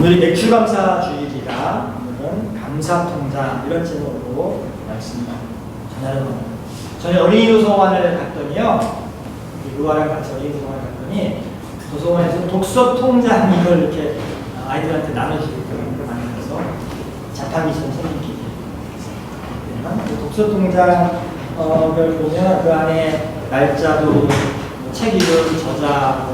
오늘이 맥주감사주일이라 오늘은 감사통장 이런 제목으로 말씀을 전하려고 합니다. 저는 어린이 도서관을 갔더니요, 의화랑 같이 어린이 도서관을 갔더니 도서관에서 독서통장 이걸 이렇게 아이들한테 나눠주고 그런 걸 만들어서 자판기처럼 생긴 그 독서통장을 보면 그 안에 날짜도 책 이름, 저자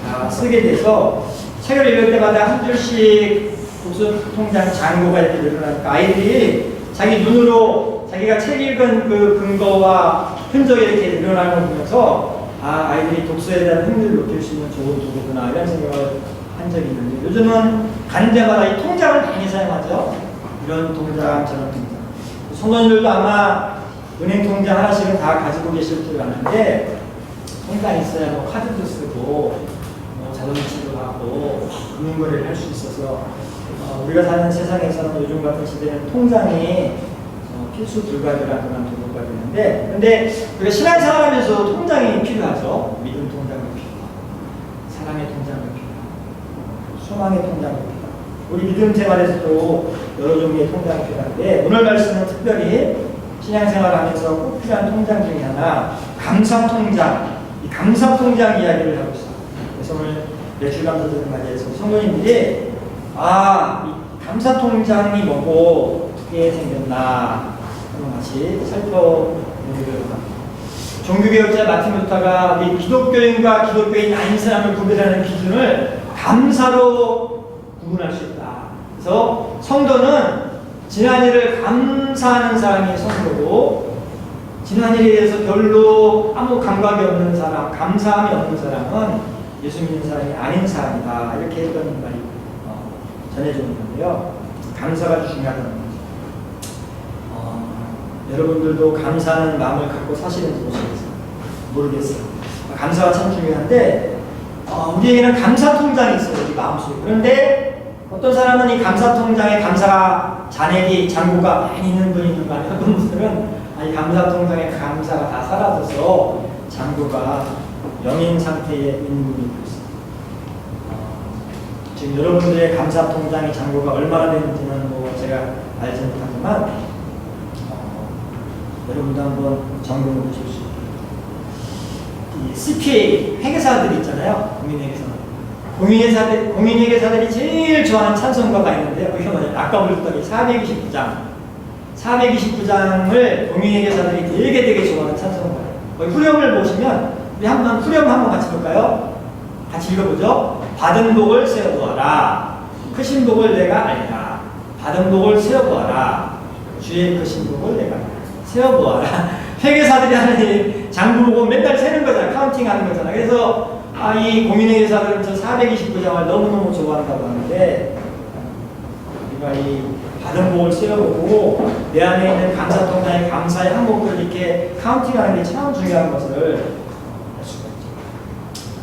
다 쓰게 돼서 책을 읽을 때마다 한 줄씩 독서통장 잔고가 이렇게 늘어나니까 아이들이 자기 눈으로 자기가 책 읽은 그 근거와 흔적이 이렇게 늘어나는 걸 보면서 아이들이 독서에 대한 흥미를 높일 수 있는 좋은 도구구나 이런 생각을 한 적이 있는데, 요즘은 가는 데마다 이 통장을 많이 사용하죠. 이런 통장, 저런 통장. 성도님들도 아마 은행 통장 하나씩은 다 가지고 계실 줄 아는데, 통장이 있어야 뭐 카드도 쓰고 자동이체도 하고 금융거래를 할 수 있어서 우리가 사는 세상에서는 요즘 같은 시대는 통장이 필수 불가결한 그런 도구가 되는데, 그런데 우리가 신앙생활하면서 통장이 필요하죠. 믿음 통장이 필요하고 사랑의 통장이 필요하고 소망의 통장이 필요하고 우리 믿음 생활에서도 여러 종류의 통장이 필요한데, 오늘 말씀은 특별히 신앙생활하면서 꼭 필요한 통장 중에 하나 감사통장, 이 감사통장 이야기를 하고 있어요. 그래서 오늘 매출감사절을 맞이해서 성도님들이 이 감사통장이 뭐고 어떻게 생겼나 한번 같이 살펴보기를 합니다. 종교개혁자 마틴 루터가 우리 기독교인과 기독교인 아닌 사람을 구별하는 기준을 감사로 구분할 수 있다. 그래서 성도는 지난 일을 감사하는 사람이 성도고, 지난 일에 대해서 별로 아무 감각이 없는 사람, 감사함이 없는 사람은 예수 믿는 사람이 아닌 사람이다. 이렇게 했던 말이 전해지는 건데요. 감사가 중요하다는 거죠. 여러분들도 감사하는 마음을 갖고 사시는지 모르겠어요. 감사가 참 중요한데, 우리에게는 감사통장이 있어요. 우리 마음속에. 그런데 어떤 사람은 이 감사통장에 감사가 잔액이 잔고가 많이 있는 분이 있는 거 아니에요. 어떤 분들은 이 감사통장에 감사가 다 사라져서 잔고가 영인 상태에 있는 분이 있습니다. 지금 여러분들의 감사통장의 잔고가 얼마나 되는지는 제가 알지 못하지만 여러분도 한번 점검해 보실 수 있습니다. 이 CPA 회계사들이 있잖아요. 공인회계사들이 제일 좋아하는 찬송가가 있는데요. 그게 뭐냐면 아까 불렀던 429장을 공인회계사들이 되게 좋아하는 찬송가예요. 거기 후렴을 보시면 우리 한번 후렴 한번 같이 볼까요? 같이 읽어보죠. 받은 복을 세워보아라. 크신 복을 내가 알라. 받은 복을 세워보아라. 주의 크신 복을 내가 세워보아라. 회계사들이 하는 일 장부 보고 맨날 세는 거잖아. 카운팅하는 거잖아. 그래서 이 공인회계사들은 저 429장을 너무너무 좋아한다고 하는데, 우리가 이 받은 복을 세워보고 내 안에 있는 감사통장의 감사의 항목을 이렇게 카운팅하는 게 참 중요한 것을 알 수가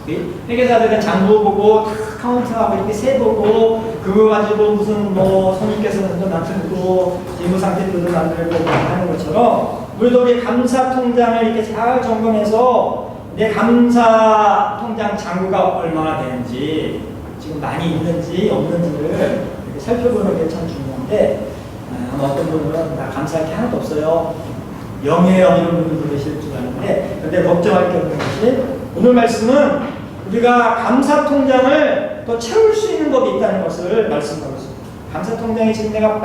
있죠. 회계사들은 장부 보고 카운팅하고 이렇게 세보고 그거 가지고 무슨 손님께서는 만들고 재무상태표도 만들고 하는 것처럼, 우리도 우리 감사통장을 이렇게 잘 점검해서 내 감사통장 잔고가 얼마나 되는지, 지금 많이 있는지 없는지를 이렇게 살펴보는 게 참 중요한데, 아마 어떤 분들은 나 감사할 게 하나도 없어요, 영예요 이런 분들도 계실 줄 아는데, 근데 걱정할 게 없는 것이 오늘 말씀은 우리가 감사통장을 또 채울 수 있는 법이 있다는 것을 말씀하고 있습니다. 감사통장이 지금 내가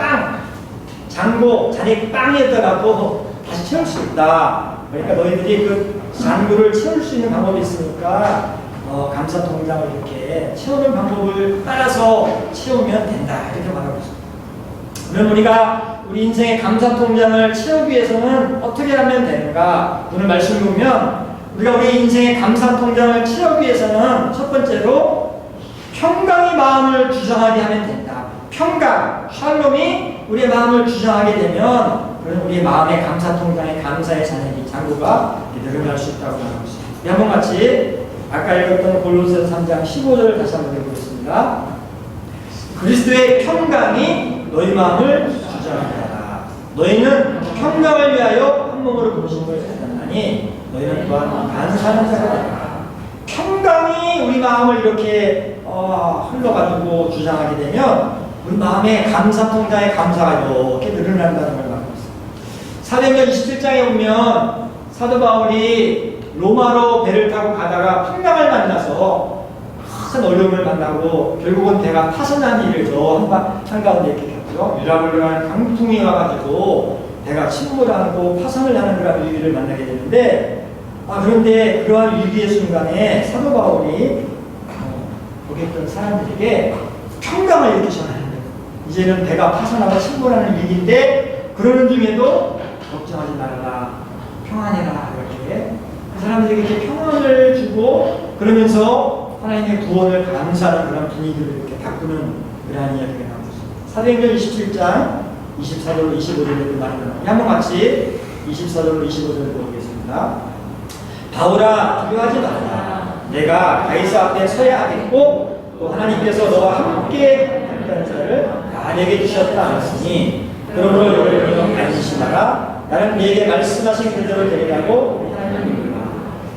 잔고 잔액이 빵이었더라도 다시 채울 수 있다. 그러니까 너희들이 그 잔고를 채울 수 있는 방법이 있으니까 감사통장을 이렇게 채우는 방법을 따라서 채우면 된다. 이렇게 말하고 있습니다. 그럼 우리가 우리 인생의 감사통장을 채우기 위해서는 어떻게 하면 되는가? 오늘 말씀을 보면 우리가 우리 인생의 감사통장을 채우기 위해서는 첫 번째로 평강이 마음을 주장하게 하면 된다. 평강, 샬롬이 우리의 마음을 주장하게 되면 우리의 마음의 감사통장의 감사의 잔고가 늘어날 수 있다고 말하고 있습니다. 한번 같이 아까 읽었던 골로새서 3장 15절을 다시 한번 읽어보겠습니다. 그리스도의 평강이 너희 마음을 주장하라. 너희는 평강을 위하여 한 몸으로 부르심을 받았나니 너희는 또한 간사하는 자가 되라. 평강이 우리 마음을 이렇게 흘러가지고 주장하게 되면 우리 마음에 감사 통장에 감사가 이렇게 늘어난다는 걸 말하고 있습니다. 사도행전 27장에 보면 사도 바울이 로마로 배를 타고 가다가 풍랑을 만나서 큰 어려움을 만나고 결국은 배가 파손한 일을 저 한가운데 이렇게 겪죠. 유라굴라한 강풍이 와가지고 배가 침몰하고 파손을 하는 그런 위기를 만나게 되는데 그런데 그러한 위기의 순간에 사도 바울이 거기 있던 사람들에게 평강을 이렇게 전하는 거예요. 이제는 배가 파손하고 침몰하는 위기인데 그러는 중에도 걱정하지 말아라, 평안해라 이렇게 그 사람들에게 이렇게 평안을 주고 그러면서 하나님의 구원을 감사하는 그런 분위기를 이렇게 바꾸는 그러한 이야기가 나오고 있습니다. 사도행전 27장 24절로 25절에도 많이 나옵니다. 한번 같이 24절로 25절을 보겠습니다. 바울아 두려워하지 말라. 내가 가이사 앞에 서야 하겠고 또 하나님께서 너와 함께 하는 자를 다 내게 주셨다 하였으니 그러므로 너를 반드시 말아 나는 네게 말씀하신 그대로 되리라고 하나님입니다.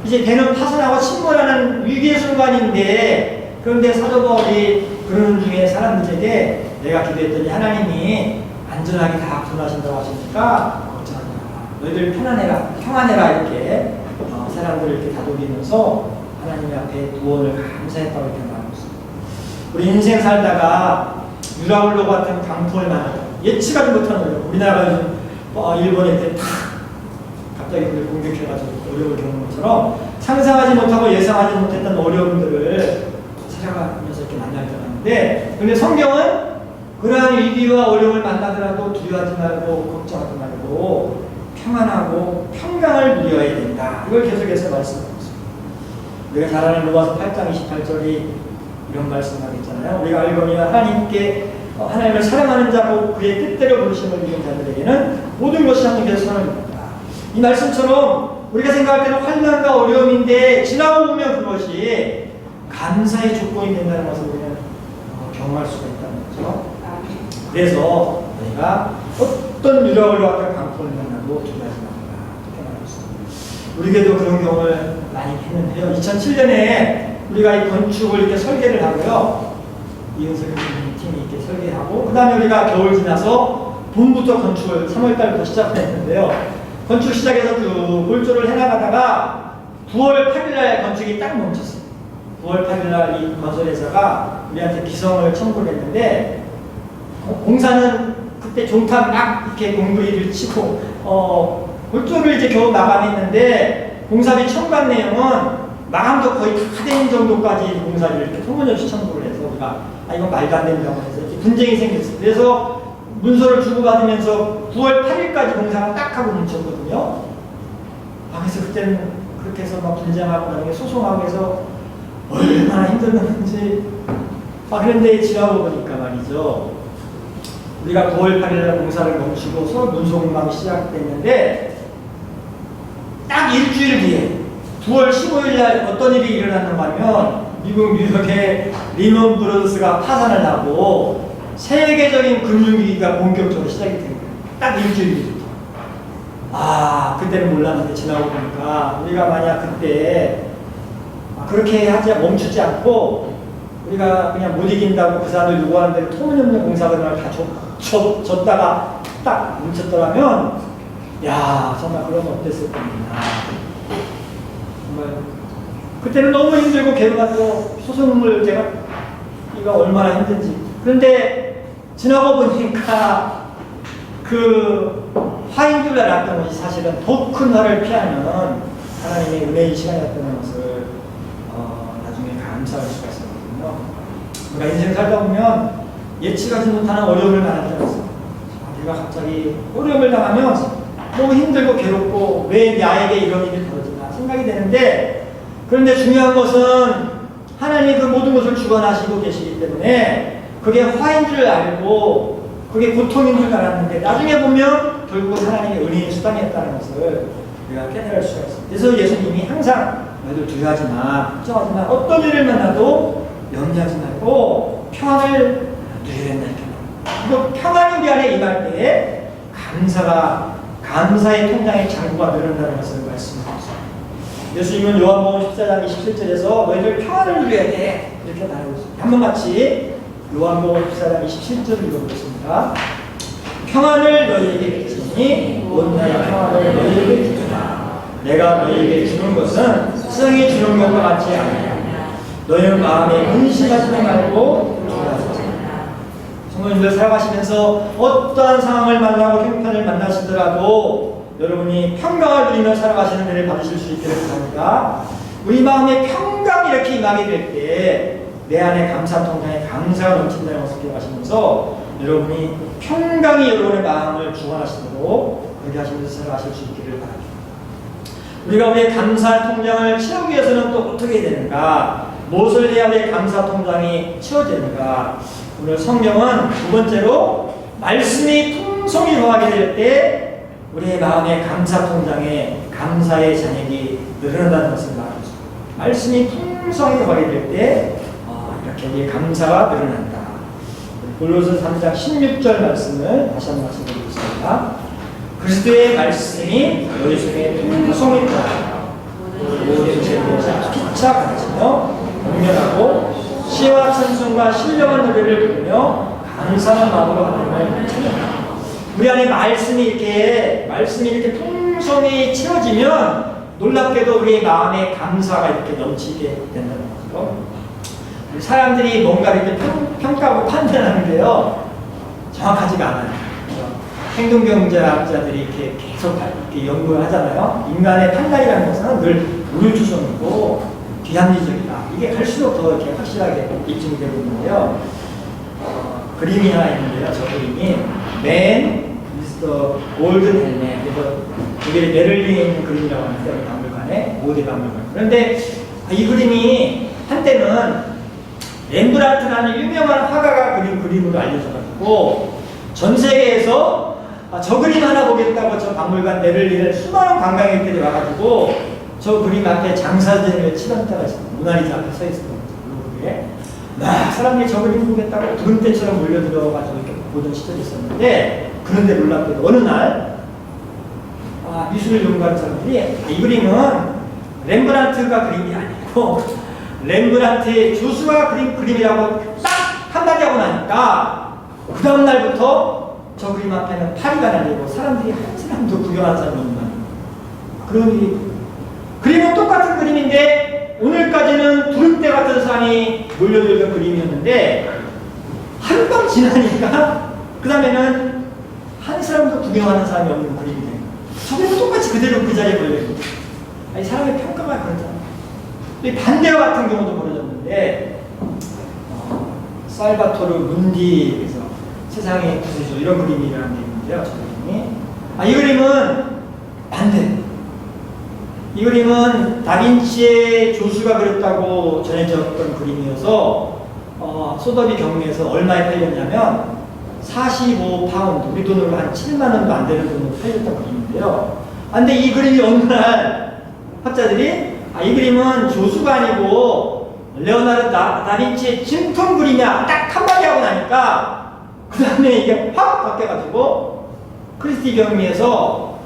이제 배는 파손하고 침몰하는 위기의 순간인데 그런데 사도 바울이 그러는 중에 사람들에게 내가 기도했더니 하나님이 안전하게 다 구원하신다고 하시니까 걱정하지 마라. 너희들 평안해라 이렇게 사람들을 이렇게 다독이면서 하나님 앞에 구원을 감사했다고 이렇게 말하고 있습니다. 우리 인생 살다가 유라굴로 같은 강풍을 만났다. 예측하지 못하는 우리나라가 요즘 일본에 이렇게 탁 갑자기 그걸 공격해가지고 어려움을 겪는 것처럼 상상하지 못하고 예상하지 못했던 어려움들을 살아가면서 이렇게 만날 때가 있는데 근데 성경은 그러한 위기와 어려움을 만나더라도 두려워하지 말고 걱정하지 말고 평안하고 평강을 누려야 된다. 이걸 계속해서 말씀하고 있습니다. 우리가 잘 아는 로마서 8장 28절이 이런 말씀하고 있잖아요. 우리가 알고 보면 하나님께 하나님을 사랑하는 자고 그의 뜻대로 부르심을 입은 자들에게는 모든 것이 하나님께서 선을 입니다. 이 말씀처럼 우리가 생각할 때는 환난과 어려움인데 지나고 보면 그것이 감사의 조건이 된다는 것을 우리는 경험할 수가 있다는 거죠. 그래서 우리가 어떤 유라굴로 같은 강풍을 만나도 두려워하지 말라 이렇게 말했습니다. 우리에게도 그런 경험을 많이 했는데요. 2007년에 우리가 이 건축을 이렇게 설계를 하고요. 이은석 팀이 이렇게 설계하고 그 다음에 우리가 겨울 지나서 봄부터 건축을 3월달부터 시작을 했는데요. 건축 시작해서 그 골조를 해나가다가 9월 8일날 건축이 딱 멈췄어요. 9월 8일날 이 건설회사가 우리한테 기성을 청구를 했는데 공사는 그때 종탑 막 이렇게 공구리를 치고 골조를 이제 겨우 마감했는데 공사비 청구한 내용은 마감도 거의 다 된 정도까지 공사를 이렇게 소문없이 청구를 해서 우리가 이건 말도 안 된다고 해서 이렇게 분쟁이 생겼어요. 그래서 문서를 주고받으면서 9월 8일까지 공사가 딱 하고 멈췄거든요. 그래서 그때는 그렇게 해서 막 분쟁하고 나중에 소송하고 해서 얼마나 힘들었는지 그런데 지나고 보니까 말이죠. 우리가 9월 8일날 공사를 멈추고 서울 문소공방이 시작됐는데 딱 일주일 뒤에 9월 15일날 어떤 일이 일어났는가 하면 미국 뉴욕의 리먼 브러더스가 파산을 하고 세계적인 금융위기가 본격적으로 시작이 된 거예요. 딱 일주일 뒤부터. 그때는 몰랐는데 지나고 보니까 우리가 만약 그때 그렇게 멈추지 않고 우리가 그냥 못 이긴다고 그 사람들 요구하는 대로 터무니없는 공사들을 다 줬다가 딱 멈췄더라면 정말 그러면 어땠을 겁니다. 정말 그때는 너무 힘들고 괴로웠고 소송을 제가 이거 얼마나 힘든지. 그런데 지나고 보니까 그 화인 줄 알았던 것이 사실은 더 큰 화를 피하는 하나님의 은혜의 시간이었다는 것을 나중에 감사할 수가 있었거든요. 우리가 인생 살다 보면 예측하지 못하는 어려움을 만날 때가 있어요. 내가 갑자기 어려움을 당하면 너무 힘들고 괴롭고 왜 나에게 이런 일이 벌어지나 생각이 되는데 그런데 중요한 것은 하나님이 그 모든 것을 주관하시고 계시기 때문에 그게 화인 줄 알고 그게 고통인 줄 알았는데 나중에 보면 결국은 하나님의 은혜의 수단이었다는 것을 우리가 깨달을 수가 있습니다. 그래서 예수님이 항상 너희들 두려워하지 마, 걱정하지 마, 어떤 일을 만나도 염려하지 말고 평안을 누려야 된다 이렇게 말합니다. 그리고 평안이 우리 안에 임할 때에 감사의 통장의 잔고가 늘어난다는 것을 말씀하셨습니다. 예수님은 요한복음 14장 27절에서 너희들 평안을 누려야 돼 이렇게 말하고 있습니다. 한번 같이 요한복음 14장 27절을 읽어보겠습니다. 평안을 너희에게 주니 온 나의 평안을 너희에게 주라. 내가 너희에게 주는 것은 세상이 주는 것과 같지 않으냐. 너희는 마음에 근심하지 말고 기도하라. 성도님들 살아가시면서 어떠한 상황을 만나고 형편을 만나시더라도 여러분이 평강을 누리며 살아가시는 은혜를 받으실 수 있기를 바랍니다. 우리 마음에 평강이 이렇게 임하게 될 때 내 안에 감사 통장에 감사가 넘친다는 것을 기억하시면서 여러분이 평강이 여러분의 마음을 주관하시도록 그렇게 하시면서 살아가실 수 있기를 바랍니다. 우리가 우리의 감사 통장을 채우기 위해서는 또 어떻게 해야 되는가? 무엇을 해야 우리의 감사 통장이 채워지는가? 오늘 성경은 두 번째로 말씀이 풍성히 더하게 될 때 우리의 마음의 감사 통장에 감사의 잔액이 늘어난다는 것을 말하고 있습니다. 말씀이 풍성히 더하게 될 때 이렇게 우리의 감사가 늘어난다. 골로새 3장 16절 말씀을 다시 한번 말씀드리겠습니다. 그리스도의 말씀이 너희 속에 풍성히 더하여 모든 죄에서 피차 가르치며 공면하고 시와 찬송과 신령한 노래를 부르며 감사한 마음으로 하나님을 찬양한다. 우리 안에 말씀이 이렇게 풍성히 채워지면 놀랍게도 우리의 마음에 감사가 이렇게 넘치게 된다는 거죠. 사람들이 뭔가 이렇게 평가하고 판단하는데요, 정확하지가 않아요. 행동경제학자들이 이렇게 계속 이렇게 연구를 하잖아요. 인간의 판단이라는 것은 늘 우유투성이고 비합리적이다. 이게 갈수록 더 이렇게 확실하게 입증이 되고 있는데요. 그림이 하나 있는데요. 저 그림이 맨 미스터 골든 헬멧. 이게 베를린에 있는 그림이라고 하는데 박물관에 5대 박물관. 그런데 이 그림이 한때는 렘브란트라는 유명한 화가가 그린 그림으로 알려져가지고 전 세계에서 저 그림 하나 보겠다고 저 박물관 베를린에 수많은 관광객들이 와가지고 저 그림 앞에 장사진을 치던 때가 있습니다. 모나리자 앞에 서 있었던 거죠. 막 사람들이 저 그림 보겠다고 구름대처럼 몰려들어가지고 이렇게 보던 시절이 있었는데, 그런데 놀랍게도 어느 날 미술을 연구하는 사람들이 이 그림은 렘브란트가 그린 게 아니고 렘브란트의 조수가 그린 그림이라고 딱 한마디 하고 나니까 그 다음 날부터 저 그림 앞에는 파리가 날리고 사람들이 한 사람도 구경하는 사람이 없는 거예요. 그러니 그림은 똑같은 그림인데 오늘까지는 두릅대 같은 사람이 몰려들던 그림이었는데 한밤 지나니까 그 다음에는 한 사람도 구경하는 사람이 없는 그림이 돼요. 저기는 똑같이 그대로 그 자리에 걸려있고, 아니 사람의 평가가 그렇잖아요. 반대와 같은 경우도 벌어졌는데 살바토르 문디에서 세상의 구세주 이런 그림이라는 게 있는데요. 저 그림이 이 그림은 반대. 이 그림은 다빈치의 조수가 그렸다고 전해졌던 그림이어서 소더비 경매에서 얼마에 팔렸냐면 45파운드, 우리 돈으로 한 7만 원도 안 되는 돈으로 팔렸던 그림인데요. 근데 이 그림이 어느 날 학자들이 이 그림은 조수가 아니고 레오나르도 다빈치의 진품 그림이야 딱 한마디 하고 나니까 그 다음에 이게 확 바뀌어가지고 크리스티 경매에서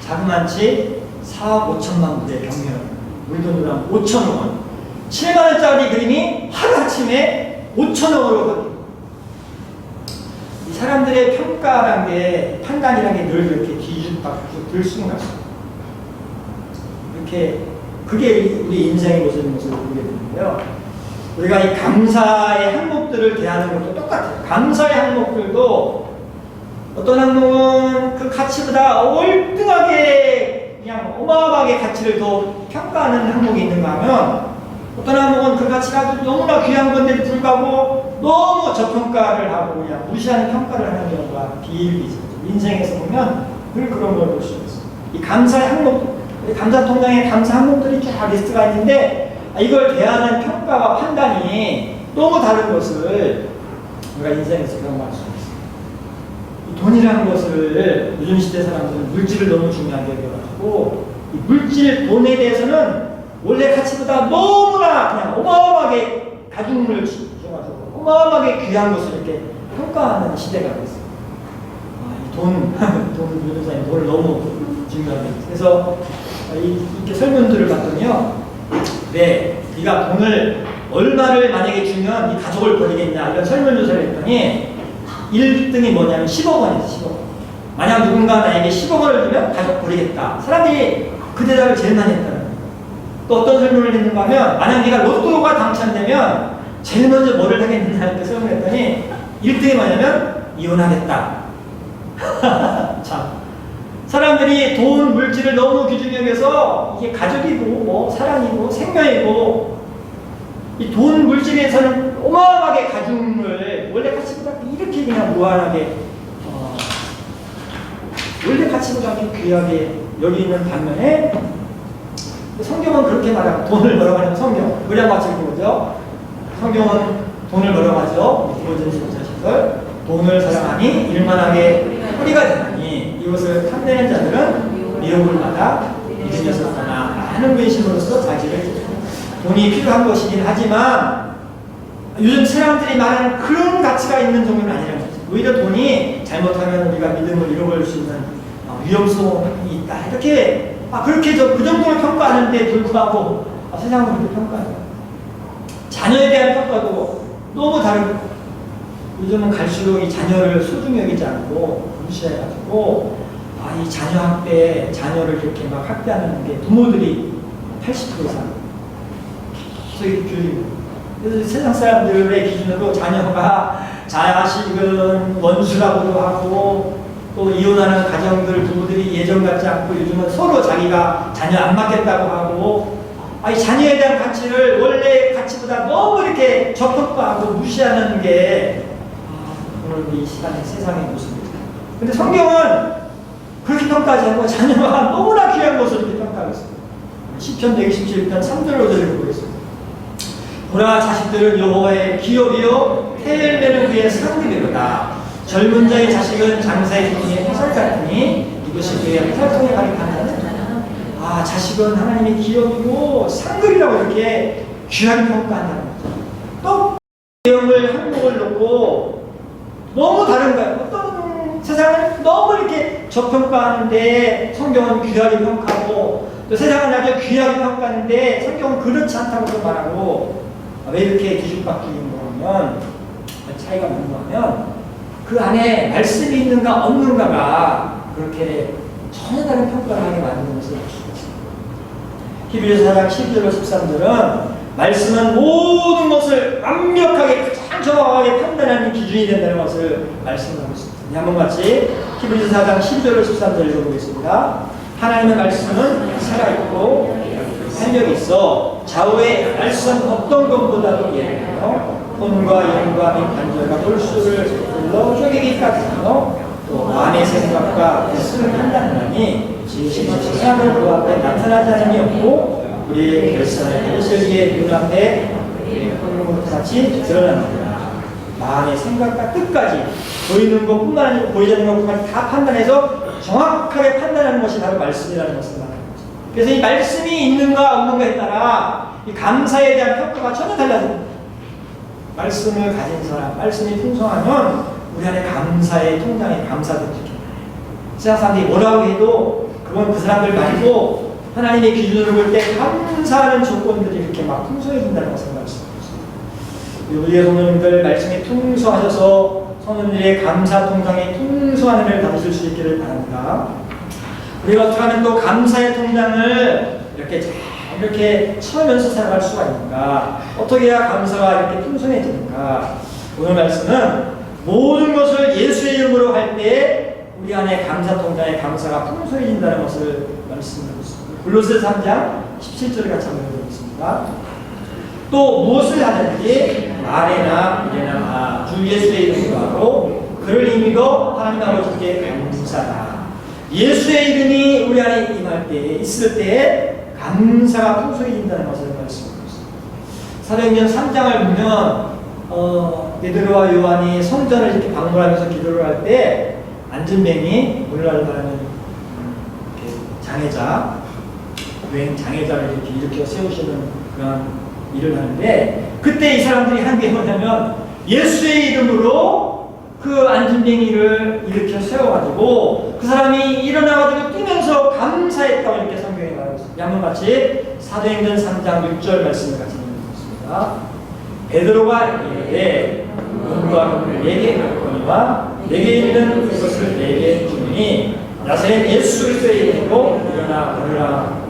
자그만치 4억 5천만 불의 경매를 우리 돈으로 한 5천억 원, 7만 원짜리 그림이 하루아침에 5천억으로 바뀌어요. 이 사람들의 평가라는 게, 판단이라는 게 늘 이렇게 뒤죽박죽 들쑥날쑥 이렇게, 그게 우리 인생의 모습을 보게 되는데요. 우리가 이 감사의 항목들을 대하는 것도 똑같아요. 감사의 항목들도 어떤 항목은 그 가치보다 월등하게 그냥 어마어마하게 가치를 더 평가하는 항목이 있는가 하면, 어떤 항목은 그 가치가 너무나 귀한 건데도 불구하고 너무 저평가를 하고 그냥 무시하는 평가를 하는 경우가 비일비 있어요. 인생에서 보면 늘 그런 걸 볼 수 있어요. 이 감사의 항목, 감사 통장에 감사 항목들이 쫙 리스트가 있는데 이걸 대하는 평가와 판단이 너무 다른 것을 우리가 인생에서 경험할 수 있어요. 이 돈이라는 것을 요즘 시대 사람들은 물질을 너무 중요하게 여겨가지고 이 물질, 돈에 대해서는 원래 가치보다 너무나 그냥 어마어마하게 가중을 줘가지고 어마어마하게 귀한 것을 이렇게 평가하는 시대가 됐어요. 돈을 너무 중요합니다. 그래서 이렇게 설문들을 봤더니요. 네, 네가 돈을 얼마를 만약에 주면 이 가족을 버리겠냐 이런 설문조사를 했더니 1등이 뭐냐면 10억 원이었어요. 10억 원. 만약 누군가 나에게 10억 원을 주면 가족 버리겠다. 사람들이 그 대답을 제일 많이 했다는 거예요. 또 어떤 설문을 했는가 하면 만약 네가 로또가 당첨되면 제일 먼저 뭐를 하겠느냐 이렇게 설문했더니 1등이 뭐냐면 이혼하겠다. 참, 사람들이 돈, 물질을 너무 귀중히 여겨서 이게 가족이고 뭐 사랑이고 생명이고 이 돈, 물질에서는 어마어마하게 가중을 원래 가치보다 이렇게 그냥 무한하게 원래 가치보다 귀하게 여기는 반면에 성경은 그렇게 말하고 돈을 벌어가는 성경 의량 가치를 보죠. 성경은 돈을 벌어가죠. 디모데전서 4절 돈을 사랑하니 일만하게 뿌리가 되나니 이것을 탐내는 자들은 미혹을 받아 믿음에서 떠나 많은 근심으로써 자기를 돈이 필요한 것이긴 하지만 요즘 사람들이 말하는 그런 가치가 있는 정도는 아니라는 거죠. 오히려 돈이 잘못하면 우리가 믿음을 잃어버릴 수 있는 위험성이 있다. 이렇게 그렇게 그 정도로 평가하는데 불구하고 세상은 그렇게 평가해요. 자녀에 대한 평가도 너무 다르고 요즘은 갈수록 이 자녀를 소중히 여기지 않고 무시해가지고 이 자녀 학대, 자녀를 이렇게 막 학대하는 게 부모들이 80% 이상 계속 교육. 그래서 세상 사람들의 기준으로 자녀가 자식은 원수라고도 하고 또 이혼하는 가정들 부모들이 예전 같지 않고 요즘은 서로 자기가 자녀 안 맡겠다고 하고 이 자녀에 대한 가치를 원래 가치보다 너무 이렇게 저평가하고 무시하는 게 오늘 이 시간의 세상의 모습입니다. 근데 성경은 그렇게 평가하지 않고 자녀가 너무나 귀한 것을 이렇게 평가하고 있습니다. 시편 127편 3절 5절을 보고 있습니다. 보라 자식들은 여호와의 기업이요 태를 내는 그의 상급이로다. 젊은 자의 자식은 장사의 종의 화살 같으니 이것이 그의 화살통에 가득하는 자식은 하나님의 기업이고 상급이라고 이렇게 귀하게 평가한다는 거죠. 또 내용을 항목을 놓고 너무 다른 거예요. 어떤 세상은 너무 이렇게 저평가하는데 성경은 귀하게 평가하고 또 세상은 아주 귀하게 평가하는데 성경은 그렇지 않다고 말하고 왜 이렇게 뒤죽박죽인 거냐면 차이가 뭔가 하면 그 안에 말씀이 있는가 없는가가 그렇게 전혀 다른 평가를 하게 만드는 것을 알 수가 있습니다. 히브리서 4장 12절로 13절은 말씀은 모든 것을 완벽하게 가장 정확하게 판단하는 기준이 된다는 것을 말씀하고 있습니다. 한번 같이 히브리서 4장 12절로 13절 읽어보겠습니다. 하나님의 말씀은 살아있고 활력이 있어 좌우의 말씀 어떤 것보다도 예리하며 혼과 영과 및 관절과 골수를 불러 쪼개기까지 하며 또 마음의 생각과 뜻을 판단하니 진실이 세상을 그 앞에 나타나지 않음이 없고 우리의 결산의 예술기의 눈앞에 우리의 혼과 같이 드러납니다. 마음의 생각과 뜻까지 보이는 것뿐만 아니고 보이지 않는 것뿐만 다 판단해서 정확하게 판단하는 것이 바로 말씀이라는 것을 말합니다. 그래서 이 말씀이 있는가 없는가에 따라 이 감사에 대한 평가가 전혀 달라집니다. 말씀을 가진 사람, 말씀이 풍성하면 우리 안에 감사의 통장에 감사들이 이렇게 세상 사람들이 뭐라고 해도 그건 그 사람들 말고 하나님의 기준으로 볼 때 감사하는 조건들이 이렇게 막 풍성해진다는 것을 말씀드렸습니다. 우리의 성도님들 말씀이 풍성하셔서 성도님들의 감사 통장에 풍성한 은혜를 받으실 수 있기를 바랍니다. 우리가 어떻게 하면 또 감사의 통장을 이렇게 잘 이렇게 채우면서 살아갈 수가 있는가? 어떻게 해야 감사가 이렇게 풍성해지는가? 오늘 말씀은 모든 것을 예수의 이름으로 할 때 우리 안에 감사 통장에 감사가 풍성해진다는 것을 말씀하고 있습니다. 골로새 3장 17절을 같이 한번 읽어보겠습니다. 또 무엇을 하든지 말에나 일에나 주 예수의 이름으로 하고 그를 힘입어 하나님 아버지께 감사하라. 예수의 이름이 우리 안에 임할 때 있을 때 감사가 풍성해진다는 것을 말씀하고 있습니다. 사도행전 3장을 보면 베드로와 요한이 성전을 이렇게 방문하면서 기도를 할 때 안전뱅이 오늘날 말하는 장애자, 유행 장애자를 이렇게 일으켜 세우시는 그런 일을 하는데 그때 이 사람들이 한 게 뭐냐면 예수의 이름으로 그 안진뱅이를 일으켜 세워가지고 그 사람이 일어나가지고 뛰면서 감사했다고 이렇게 성경에 말하고 있습니다. 한번 같이 사도행전 3장 6절 말씀을 같이 읽어보겠습니다. 베드로가 이르되 눈과 내게 갔거니와 내게 이르는 그것을 내게 주니 나사렛 예수 그리스도의 이름으로 일어나 걸으라.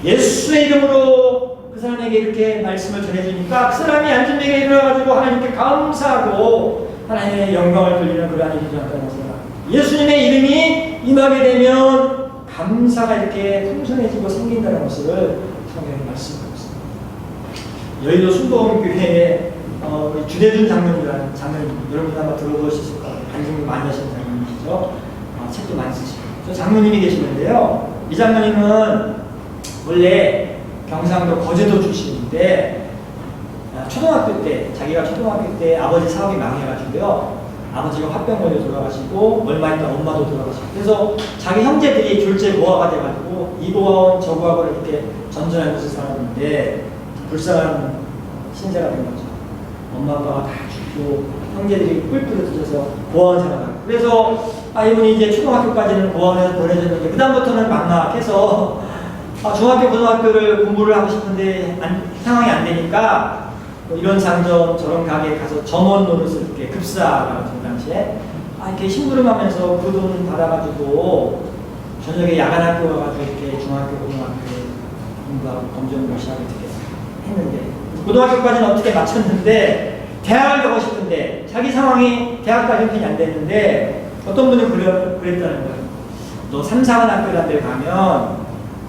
예수의 이름으로 그 사람에게 이렇게 말씀을 전해주니까 그 사람이 안진뱅이에 일어나가지고 하나님께 감사하고 하나님의 영광을 돌리는 그러한 일이 일어났다는 것입니다. 예수님의 이름이 임하게 되면 감사가 이렇게 풍성해지고 생긴다는 것을 성경에 말씀하고 있습니다. 여의도 순복음교회에 주대준 장로님이라는 장로님, 여러분 아마 들어보셨을 거예요. 관심 많이 하시는 장로님이시죠. 책도 많이 쓰시고. 저 장로님이 계시는데요. 이 장로님은 원래 경상도 거제도 출신인데 초등학교 때, 자기가 초등학교 때 아버지 사업이 망해가지고요. 아버지가 화병 걸려 돌아가시고 얼마 있다 엄마도 돌아가시고 그래서 자기 형제들이 졸제 고아가 돼가지고 이 고아원 저 고아원을 이렇게 전전하면서 살았는데 불쌍한 신세가 된 거죠. 엄마 아빠가 다 죽고 형제들이 뿔뿔이 흩어져서 고아원 생활하고 그래서 이분이 이제 초등학교까지는 고아원에서 보내줬는데 그 다음부터는 막막해서 중학교 고등학교를 공부를 하고 싶은데 상황이 안 되니까 이런 상점 저런 가게에 가서 점원 노릇을 이렇게 급사라고 그 당시에 이렇게 심부름하면서 그 돈 받아가지고 저녁에 야간 학교 가가지고 이렇게 중학교 고등학교에 공부하고 검정고시 하고 이렇게 했는데 고등학교까지는 어떻게 마쳤는데 대학을 가고 싶은데 자기 상황이 대학까지 형편이 안 됐는데 어떤 분이 그랬다는 거예요. 너 3, 4반 학교라는 데 가면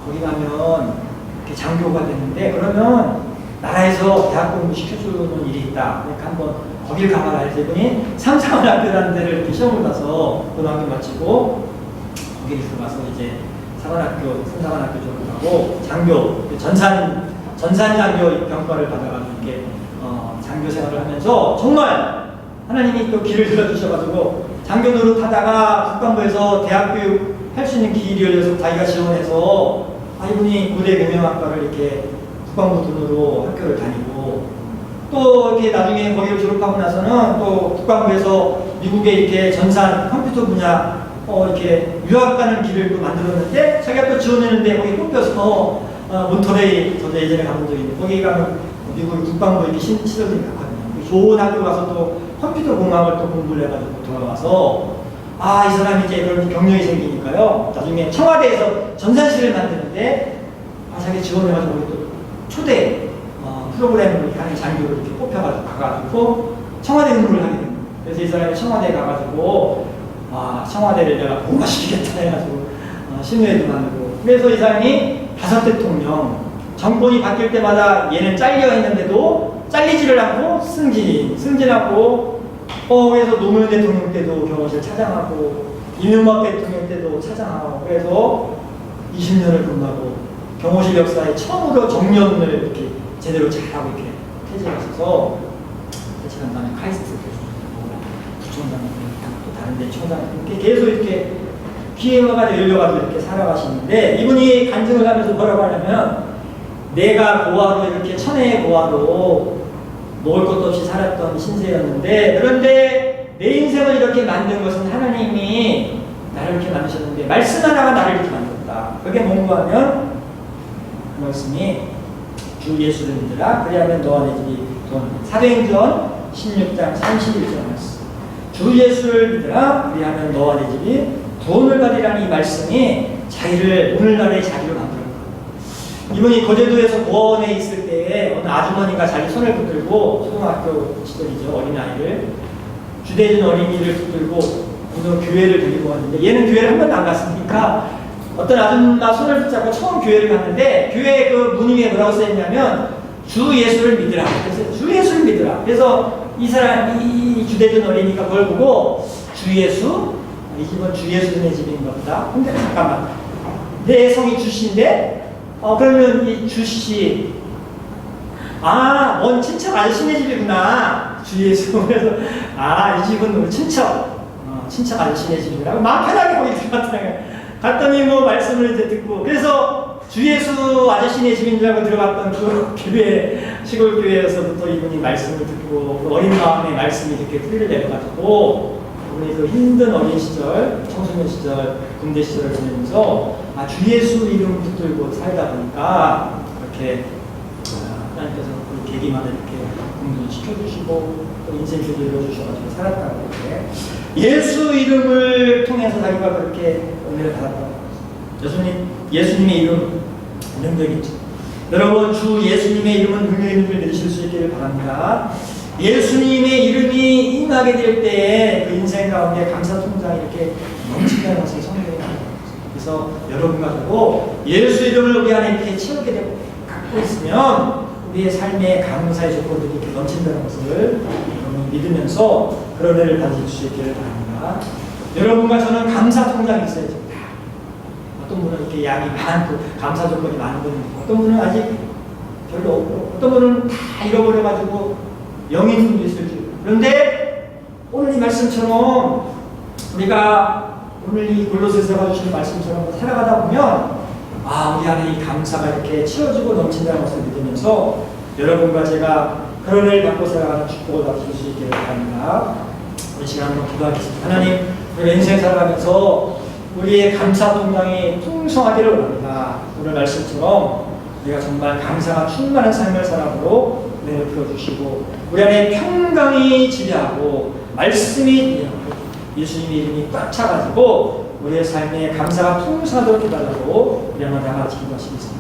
거기 가면 이렇게 장교가 됐는데 그러면 나라에서 대학 공부 시켜주는 일이 있다. 그러니까 한번 거길 가봐라 해서 이분이 3, 4반 학교라는 데를 이렇게 시험을 봐서 고등학교 마치고 거기를 들어가서 이제 4반 학교, 3, 4반 학교 졸업하고 장교, 전산장교 병과를 받아가지고 이렇게 장교 생활을 하면서 정말 하나님이 또 길을 들어주셔가지고 장교 노릇하다가 국방부에서 대학 교육 할 수 있는 길이 열려서 자기가 지원해서 이분이 고대 경영학과를 이렇게 국방부 돈으로 학교를 다니고 또 이렇게 나중에 거기를 졸업하고 나서는 또 국방부에서 미국에 이렇게 전산 컴퓨터 분야 이렇게 유학 가는 길을 또 만들었는데 자기가 또 지원했는데 거기 뽑혀서 몬터레이 저도 예전에 가본 적이 있는데 거기 가면 미국 국방부 이렇게 시설들이 갔거든요. 좋은 학교 가서 또 컴퓨터 공학을 또 공부를 해가지고 돌아와서 이 사람이 이제 그런 경력이 생기니까요. 나중에 청와대에서 전산실을 만드는데 자기 지원해가지고 또 초대 프로그램을 하는 장교를 이렇게 뽑혀가지고 가가지고 청와대 근무를 하게 됩니다. 그래서 이 사람이 청와대에 가가지고 청와대를 내가 공부시키겠다 해가지고 신우회도 만들고 그래서 이 사람이 5 대통령 정권이 바뀔 때마다 얘는 잘려 있는데도 잘리지를 않고 승진하고 그래서 노무현 대통령 때도 경호실 차장하고 이명박 대통령 때도 차장하고 그래서 20년을 근무하고 경호실 역사에 처음으로 정년을 이렇게 제대로 잘하고 이렇게 퇴직하셔서 퇴직한 다음에 카이스트 부총장 또 다른 데 총장 이렇게 계속 이렇게 기회가 열려가지고 이렇게 살아가시는데 이분이 간증을 하면서 뭐라고 하냐면 내가 고아로 이렇게 천혜의 고아로 먹을 것도 없이 살았던 신세였는데 그런데 내 인생을 이렇게 만든 것은 하나님이 나를 이렇게 만드셨는데 말씀 하나가 나를 이렇게 만들었다. 그게 뭔가 하면 그 말씀이 주 예수를 믿으라 그리하면 너와 내 집이 구원받는다. 사도행전 16장 31절 말씀 주 예수를 믿으라 그리하면 너와 내 집이 구원을 받으라는 이 말씀이 자기를 오늘날의 자기로 만들었다. 이분이 거제도에서 고아원에 있을 때에 어느 아주머니가 자기 손을 붙들고 초등학교 시절이죠. 어린아이를 주대준 어린이를 붙들고 어느 교회를 데리고 왔는데 얘는 교회를 한 번도 안 갔으니까 어떤 아줌마 손을 붙잡고 처음 교회를 갔는데 교회 그 문 위에 뭐라고 써있냐면 주 예수를 믿으라. 그래서 주 예수를 믿으라. 그래서 이 사람 이 주대준 어린이가 그걸 보고 주 예수? 이 집은 주 예수님의 집인가 보다. 근데 잠깐만 내 성이 주씨인데 그러면 이 주씨 먼 친척 아저씨네 집이구나. 주 예수. 그래서 이 집은 우리 친척 아저씨네 집이라고 막 편하게 거기 들어갔더라고요. 갔더니 뭐 말씀을 이제 듣고 그래서 주 예수 아저씨네 집인 줄 알고 들어갔던 그 교회 시골 교회에서부터 이분이 말씀을 듣고 그 어린 마음에 말씀이 이렇게 뿌리를 내려가지고 우리 그 힘든 어린 시절, 청소년 시절, 군대 시절을 지내면서 주 예수 이름 붙들고 살다 보니까 이렇게 하나님께서 그 계기마다 이렇게 공부를 시켜주시고 또 인생 교도 읽어주셔가지고 살았다고 이렇게 예수 이름을 통해서 자기가 그렇게 은혜를 받았다고. 예수님의 이름 능력이 있죠. 여러분 주 예수님의 이름은 능력 있는 줄 믿으실 수 있기를 바랍니다. 예수님의 이름이 임하게 될 때에 그 인생 가운데 감사 통장이 이렇게 넘친다는 것을 성경이 말합니다. 그래서 여러분 가지고 예수 이름을 우리 안에 이렇게 채우게 되고 갖고 있으면 우리의 삶의 감사의 조건들이 이렇게 넘친다는 것을 믿으면서 그런 은혜를 받으실 수 있기를 바랍니다. 여러분과 저는 감사 통장이 있어야 됩니다. 어떤 분은 이렇게 양이 많고 감사 조건이 많은 분이 있고 어떤 분은 아직 별로 없고 어떤 분은 다 잃어버려가지고 영인 분도 있을 줄. 그런데 오늘 이 말씀처럼 우리가 오늘 이 골로새서가 주시는 말씀처럼 살아가다 보면 우리 안에 이 감사가 이렇게 채워지고 넘친다는 것을 믿으면서 여러분과 제가 그런 은혜를 받고 살아가는 축복을 받으실 수 있기를 바랍니다. 우리 시간 한번 기도하겠습니다. 하나님, 우리 인생 살아가면서 우리의 감사 통장이 풍성하기를 원합니다. 오늘 말씀처럼 우리가 정말 감사가 충만한 삶을 사람으로 은혜를 풀어주시고 우리 안에 평강이 지배하고 말씀이 지배하고 예수님의 이름이 꽉 차가지고 우리의 삶에 감사가 풍성하도록 해달라고 우리 한번 다 같이 기도하시겠습니다.